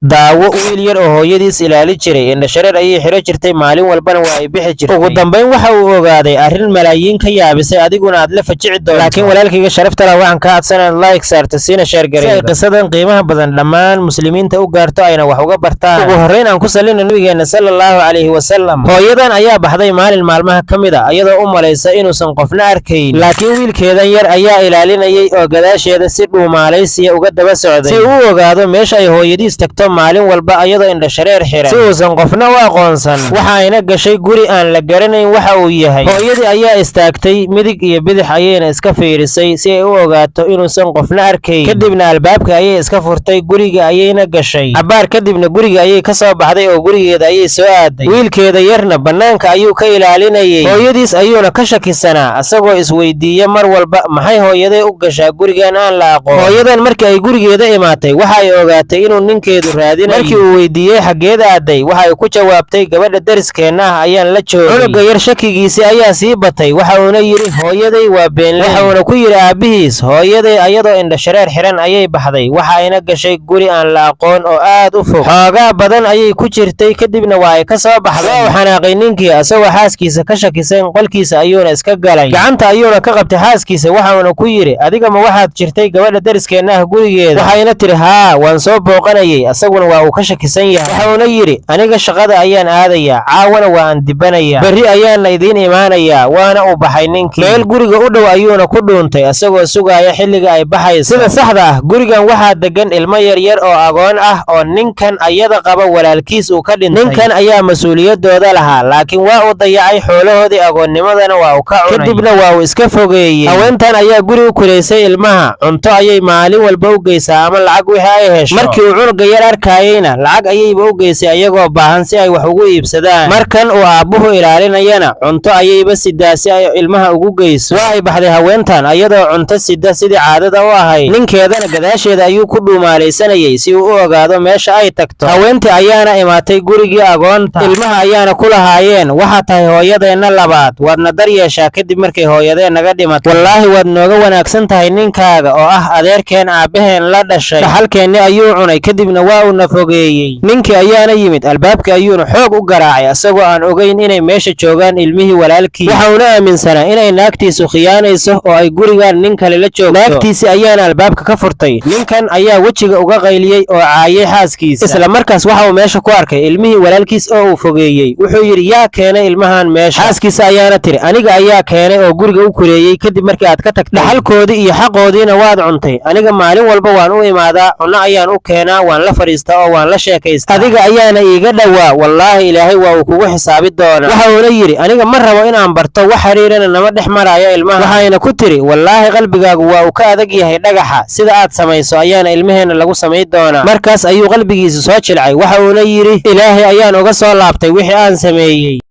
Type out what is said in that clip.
daawo wiil yar oo hooyadiis ilaali jiray indha shareer ayay xiro jirtay maalin walbana waa ay bixi jirtay ugu dambeyn waxa uu ogaaday arrin malaayiin ka yaabisay adiguna aad la fajici doonto laakiin walaalkayga sharafta leh waxaan ka codsanaa like saarta siina share gareeyo si ay qisadan qiimaha badan dhammaan muslimiinta u gaarto ayna wax uga bartaan ugu horreyn aan ku salino nabigeena sallallahu calayhi wasallam hooyadan ayaa baxday maalin maalmaha ka mid a iyadoo u malaysa inuusan qofna arkayn laakiin wiilkeedan yar ayaa ilaalinayay oo gadaasheeda si dhuumaalaysiya uga daba socday si uu ogaado meesha ay hooyadiis tagto maalin walba iyadoo indha shareer xiran si uusan qofna u aqoonsan waxa ayna gashay guri aan la garanayn waxa uu yahay hooyadii ayaa istaagtay midig iyo bidix ayayna iska fiirisay si ay u ogaato inuusan qofna arkayn kadibna albaabka ayay iska furtay guriga ayayna gashay cabaar kadibna guriga ayay ka soo baxday oo gurigeeda ayay soo aaday wiilkeeda yarna bannaanka ayuu ka ilaalinayay hooyadiis ayuuna ka shakisanaa asagoo isweydiiya mar walba maxay hooyaday u gashaa gurigan aan la aqoon hooyadan markii ay gurigeeda imaatay waxa ay ogaatay inuu ninkeedu markii uu weydiiyey xaggeeda aaday waxa ay ku jawaabtay gabadha deriskeenna ah ayaan la joogay cunuga yar shakigiisii ayaa sii batay waxa uuna yidhi hooyaday waa beenley waxa uuna ku yidhi aabbihiis hooyaday ayadoo indha shareer xiran ayay baxday waxa ayna gashay guri aan la aqoon oo aad u fog xoogaa badan ayay ku jirtay kadibna waa ay ka soo baxday waa uu xanaaqay ninkii asagoo xaaskiisa ka shakisan qolkiisa ayuuna iska galay gacanta ayuuna ka qabtay xaaskiisa waxa uuna ku yidhi adiga ma waxaad jirtay gabadha deriskeenna ah gurigeeda waxayna tidhi haa waan soo booqanayay asaguna waa uu ka shakisan yahay waxa uuna yidhi aniga shaqada ayaan aadayaa caawana waa aan dibanayaa berri ayaana idiin imaanayaa waana u baxay ninkii meel guriga u dhow ayuuna ku dhuuntay asagoo sugaaya xilliga ay baxayso sida saxda ah gurigan waxaa degan ilmo yaryar oo agoon ah oo ninkan ayada qaba walaalkiis uu ka dhintay ninkan ayaa mas-uuliyadooda lahaa laakiin waa uu dayacay xoolahoodii agoonnimadana waa uu ka cunay kadibna waa uu iska fogeeyey haweentan ayaa guri u kulaysay ilmaha cunto ayay maalin walba u geysaa ama lacag wixii ay hesho markii uu cunuga yar arkayeyna lacag ayayba u geysay ayagoo baahan si ay wax ugu iibsadaan markan uu aabbuhu ilaalinayana cunto ayayba sidaa si ay ilmaha ugu geyso waa ay baxday haweentan ayadoo cunto sida sidii caadada u ahayd ninkeedana gadaasheeda ayuu ku dhuumaalaysanayay si uu u ogaado meesha ay tagto haweentii ayaana imaatay gurigii agoonta ilmaha ayaana ku lahaayeen waxaa tahay hooyadeenna labaad waadna dar yeeshaa kadib markay hooyadeen naga dhimatay wallaahi waad nooga wanaagsan tahay ninkaaga oo ah adeerkeen aabbaheen la dhashay dhaxalkeenni ayuu cunay kadibna waa uuna fogeeyey ninkii ayaana yimid albaabka ayuuna xoog u garaacay asagoo aan ogayn inay meesha joogaan ilmihii walaalkii waxa uuna aaminsanaa inay naagtiisu khiyaanayso oo ay gurigan nin kale la joogto naagtiisii ayaana albaabka ka furtay ninkan ayaa wejiga uga qayliyey oo caayay xaaskiisa isla markaas waxa uu meesha ku arkay ilmihii walaalkiis oo uu fogeeyey wuxuu yidhi yaa keenay ilmahan meesha xaaskiisa ayaana tiri aniga ayaa keenay oo guriga u kuleeyey kadib markii aad ka tagtay dhaxalkoodii iyo xaqoodiina waad cuntay aniga maalin walba waan u imaadaa cunno ayaan u keenaa waan la fadhiistaa oo waan la sheekaystaa adiga ayaana iiga dhowaa wallaahi ilaahay waa uu kugu xisaabi doonaa waxa uuna yidhi aniga ma rabo inaan barto wax xiriirana nama dhex maraayo ilmaha waxayna ku tiri wallaahi qalbigaagu waa uu ka adag yahay dhagaxa sida aad samayso ayaana ilmaheenna lagu samayn doonaa markaas ayuu qalbigiisu soo jilcay waxa uuna yidhi ilaahay ayaan uga soo laabtay wixii aan sameeyey